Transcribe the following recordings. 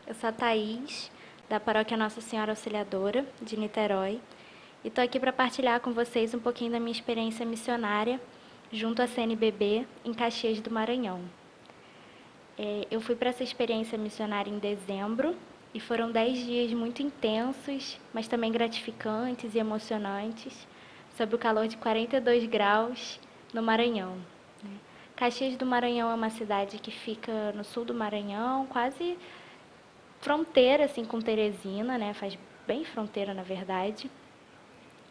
Eu sou a Thaís, da Paróquia Nossa Senhora Auxiliadora, de Niterói, e estou aqui para partilhar com vocês um pouquinho da minha experiência missionária junto à CNBB em Caxias do Maranhão. Eu fui para essa experiência missionária em dezembro e foram 10 dias muito intensos, mas também gratificantes e emocionantes, sob o calor de 42 graus no Maranhão. Caxias do Maranhão é uma cidade que fica no sul do Maranhão, quase fronteira assim com Teresina, né? Faz bem fronteira, na verdade.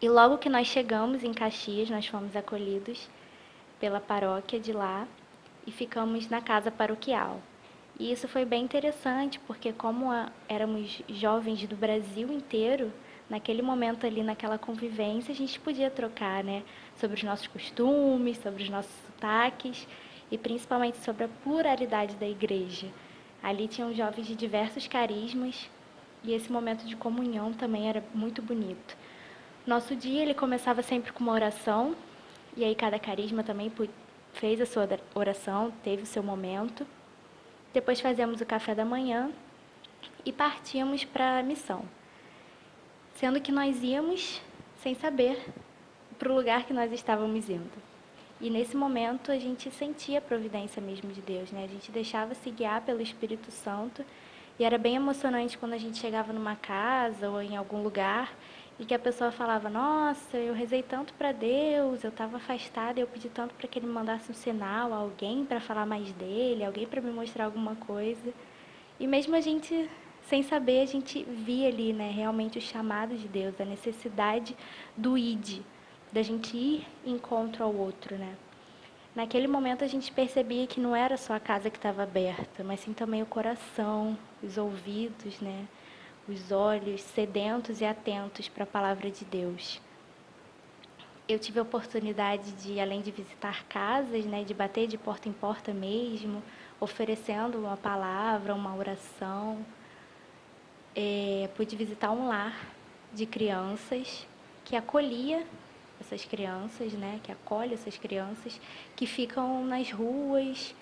E logo que nós chegamos em Caxias, nós fomos acolhidos pela paróquia de lá e ficamos na casa paroquial. E isso foi bem interessante, porque como éramos jovens do Brasil inteiro, naquele momento ali, naquela convivência, a gente podia trocar, né, sobre os nossos costumes, sobre os nossos sotaques e principalmente sobre a pluralidade da igreja. Ali tinham jovens de diversos carismas e esse momento de comunhão também era muito bonito. Nosso dia ele começava sempre com uma oração e aí cada carisma também fez a sua oração, teve o seu momento. Depois fazíamos o café da manhã e partíamos para a missão. Sendo que nós íamos sem saber para o lugar que nós estávamos indo. E nesse momento a gente sentia a providência mesmo de Deus, né? A gente deixava se guiar pelo Espírito Santo e era bem emocionante quando a gente chegava numa casa ou em algum lugar e que a pessoa falava: nossa, eu rezei tanto para Deus, eu estava afastada e eu pedi tanto para que Ele me mandasse um sinal, alguém para falar mais dele, alguém para me mostrar alguma coisa. E mesmo a gente, sem saber, a gente via ali, né, realmente o chamado de Deus, a necessidade do id, da gente ir em encontro ao outro, né? Naquele momento a gente percebia que não era só a casa que estava aberta, mas sim também o coração, os ouvidos, né? Os olhos sedentos e atentos para a palavra de Deus. Eu tive a oportunidade de, além de visitar casas, né, de bater de porta em porta mesmo, oferecendo uma palavra, uma oração. Pude visitar um lar de crianças que acolhia essas crianças, né, que acolhe essas crianças que ficam nas ruas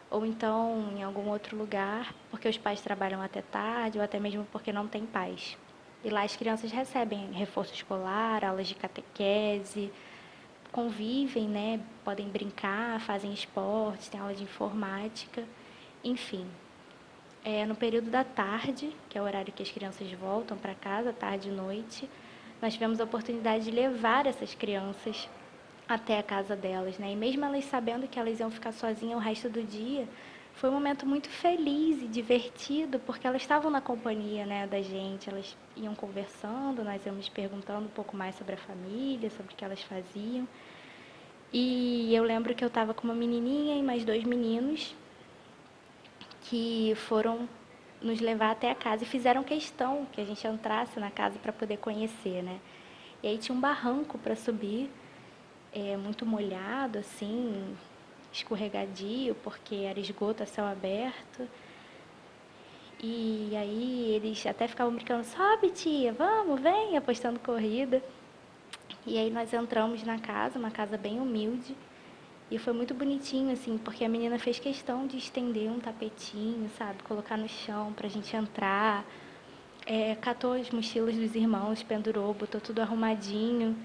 ou então em algum outro lugar, porque os pais trabalham até tarde ou até mesmo porque não tem pais. E lá as crianças recebem reforço escolar, aulas de catequese, convivem, né, podem brincar, fazem esportes, tem aula de informática, enfim. No período da tarde, que é o horário que as crianças voltam para casa, tarde e noite, nós tivemos a oportunidade de levar essas crianças até a casa delas, né? E mesmo elas sabendo que elas iam ficar sozinhas o resto do dia, foi um momento muito feliz e divertido, porque elas estavam na companhia, né, da gente, elas iam conversando, nós íamos perguntando um pouco mais sobre a família, sobre o que elas faziam. E eu lembro que eu estava com uma menininha e mais dois meninos, que foram nos levar até a casa e fizeram questão que a gente entrasse na casa para poder conhecer, né? E aí tinha um barranco para subir, muito molhado, assim, escorregadio, porque era esgoto a céu aberto. E aí eles até ficavam brincando: sobe, tia, vamos, vem, apostando corrida. E aí nós entramos na casa, uma casa bem humilde. E foi muito bonitinho, assim, porque a menina fez questão de estender um tapetinho, sabe? Colocar no chão pra gente entrar. Catou as mochilas dos irmãos, pendurou, botou tudo arrumadinho.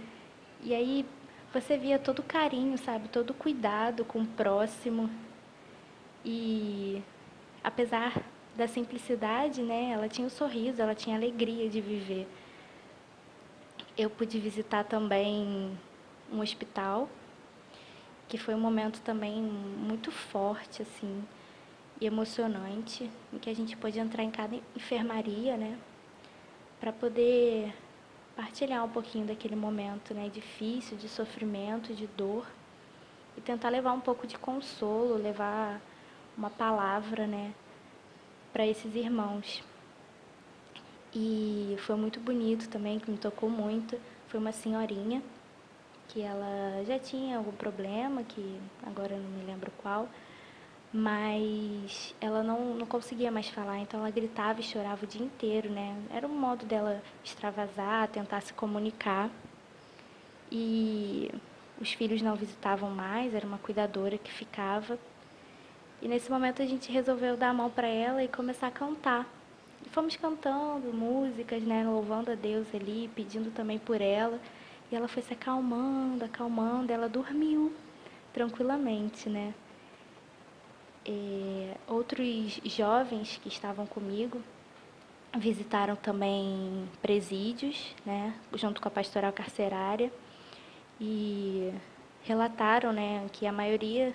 E aí você via todo o carinho, sabe? Todo o cuidado com o próximo. E apesar da simplicidade, né? Ela tinha o sorriso, ela tinha a alegria de viver. Eu pude visitar também um hospital, que foi um momento também muito forte, assim, e emocionante, em que a gente pôde entrar em cada enfermaria, né, para poder partilhar um pouquinho daquele momento, né, difícil, de sofrimento, de dor, e tentar levar um pouco de consolo, levar uma palavra, né, para esses irmãos. E foi muito bonito também, que me tocou muito, foi uma senhorinha que ela já tinha algum problema, que agora eu não me lembro qual, mas ela não conseguia mais falar, então ela gritava e chorava o dia inteiro, né? Era um modo dela extravasar, tentar se comunicar. E os filhos não visitavam mais, era uma cuidadora que ficava. E nesse momento a gente resolveu dar a mão para ela e começar a cantar. fomos cantando músicas, né, louvando a Deus ali, pedindo também por ela. E ela foi se acalmando, acalmando, ela dormiu tranquilamente, né. Outros jovens que estavam comigo visitaram também presídios, né, junto com a pastoral carcerária, e relataram, né, que a maioria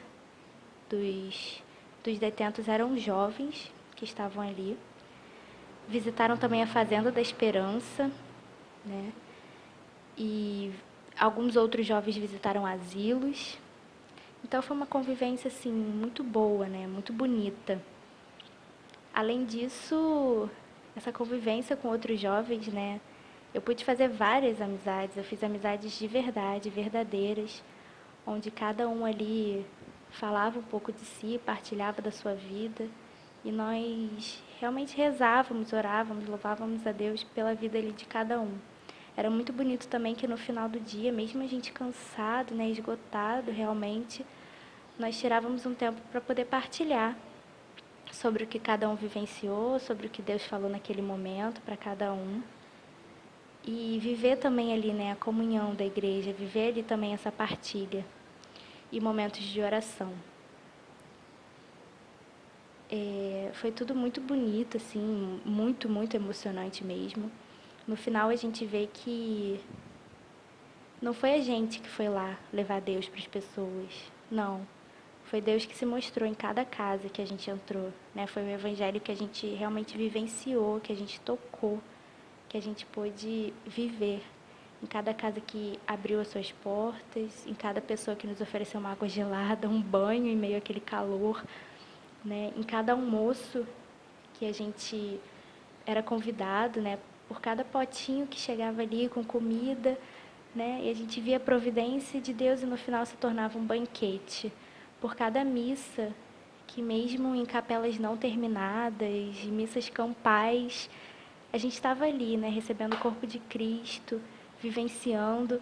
dos detentos eram jovens que estavam ali. Visitaram também a Fazenda da Esperança, né, e alguns outros jovens visitaram asilos. Então foi uma convivência assim muito boa, né, muito bonita. Além disso, essa convivência com outros jovens, né, eu pude fazer várias amizades. Eu fiz amizades de verdade, verdadeiras, onde cada um ali falava um pouco de si, partilhava da sua vida, e nós realmente rezávamos, orávamos, louvávamos a Deus pela vida ali de cada um. Era muito bonito também que no final do dia, mesmo a gente cansado, né, esgotado realmente, nós tirávamos um tempo para poder partilhar sobre o que cada um vivenciou, sobre o que Deus falou naquele momento para cada um. E viver também ali, né, a comunhão da igreja, viver ali também essa partilha e momentos de oração. Foi tudo muito bonito, assim, muito, muito emocionante mesmo. No final a gente vê que não foi a gente que foi lá levar Deus para as pessoas, não. Foi Deus que se mostrou em cada casa que a gente entrou, né? Foi o evangelho que a gente realmente vivenciou, que a gente tocou, que a gente pôde viver. Em cada casa que abriu as suas portas, em cada pessoa que nos ofereceu uma água gelada, um banho em meio àquele calor, né? Em cada almoço que a gente era convidado, né? Por cada potinho que chegava ali com comida, né? E a gente via a providência de Deus e no final se tornava um banquete. Por cada missa, que mesmo em capelas não terminadas, missas campais, a gente estava ali, né? Recebendo o corpo de Cristo, vivenciando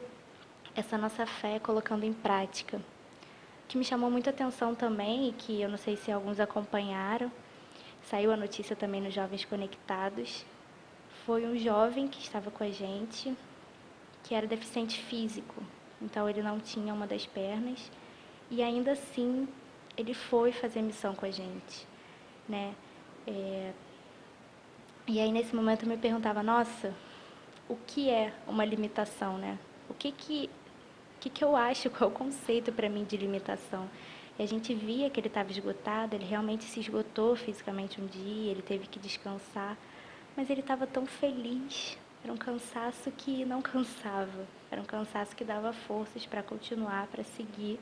essa nossa fé, colocando em prática. O que me chamou muita atenção também, e que eu não sei se alguns acompanharam, saiu a notícia também nos Jovens Conectados, foi um jovem que estava com a gente, que era deficiente físico, então ele não tinha uma das pernas, e ainda assim ele foi fazer missão com a gente, né? E aí nesse momento eu me perguntava, nossa, o que é uma limitação, né? O que eu acho, qual é o conceito para mim de limitação? E a gente via que ele estava esgotado, ele realmente se esgotou fisicamente um dia, ele teve que descansar, mas ele estava tão feliz. Era um cansaço que não cansava, era um cansaço que dava forças para continuar, para seguir.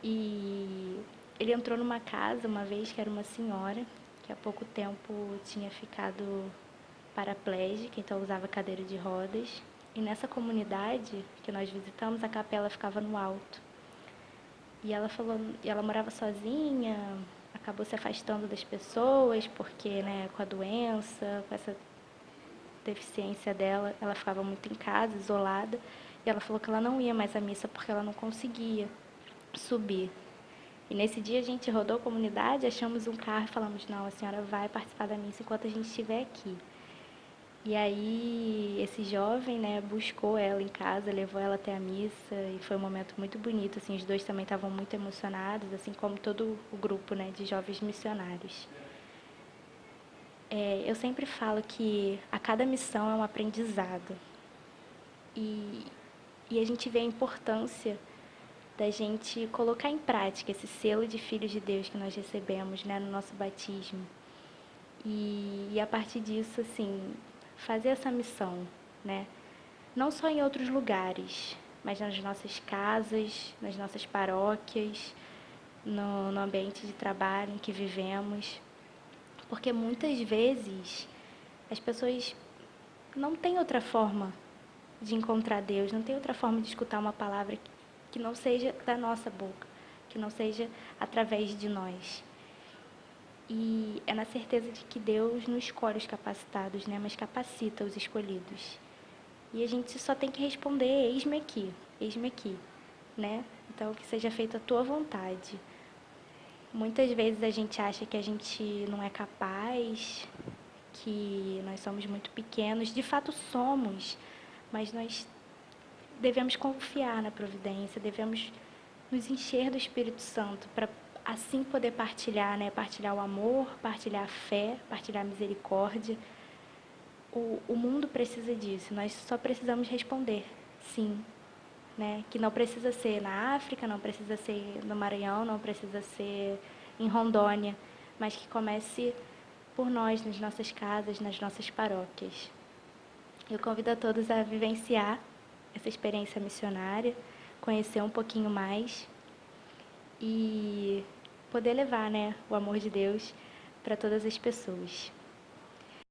E ele entrou numa casa uma vez que era uma senhora, que há pouco tempo tinha ficado paraplégica, então usava cadeira de rodas. E nessa comunidade que nós visitamos, a capela ficava no alto. E ela falou, e ela morava sozinha, acabou se afastando das pessoas, porque, né, com a doença, com essa deficiência dela, ela ficava muito em casa, isolada. E ela falou que ela não ia mais à missa porque ela não conseguia subir. E nesse dia a gente rodou a comunidade, achamos um carro e falamos, não, a senhora vai participar da missa enquanto a gente estiver aqui. E aí esse jovem, né, buscou ela em casa, levou ela até a missa e foi um momento muito bonito, assim, os dois também estavam muito emocionados, assim como todo o grupo, né, de jovens missionários. Eu sempre falo que a cada missão é um aprendizado. E, e a gente vê a importância da gente colocar em prática esse selo de filhos de Deus que nós recebemos, né, no nosso batismo. E a partir disso, assim, fazer essa missão, né? Não só em outros lugares, mas nas nossas casas, nas nossas paróquias, no ambiente de trabalho em que vivemos. Porque muitas vezes as pessoas não têm outra forma de encontrar Deus, não tem outra forma de escutar uma palavra que não seja da nossa boca, que não seja através de nós. E é na certeza de que Deus não escolhe os capacitados, né, mas capacita os escolhidos. E a gente só tem que responder, eis-me aqui, né? Então, que seja feita a tua vontade. Muitas vezes a gente acha que a gente não é capaz, que nós somos muito pequenos. De fato somos, mas nós devemos confiar na providência, devemos nos encher do Espírito Santo para assim poder partilhar, né? Partilhar o amor, partilhar a fé, partilhar a misericórdia. O mundo precisa disso, nós só precisamos responder sim, né? Que não precisa ser na África, não precisa ser no Maranhão, não precisa ser em Rondônia, mas que comece por nós, nas nossas casas, nas nossas paróquias. Eu convido a todos a vivenciar essa experiência missionária, conhecer um pouquinho mais e poder levar, né, o amor de Deus para todas as pessoas.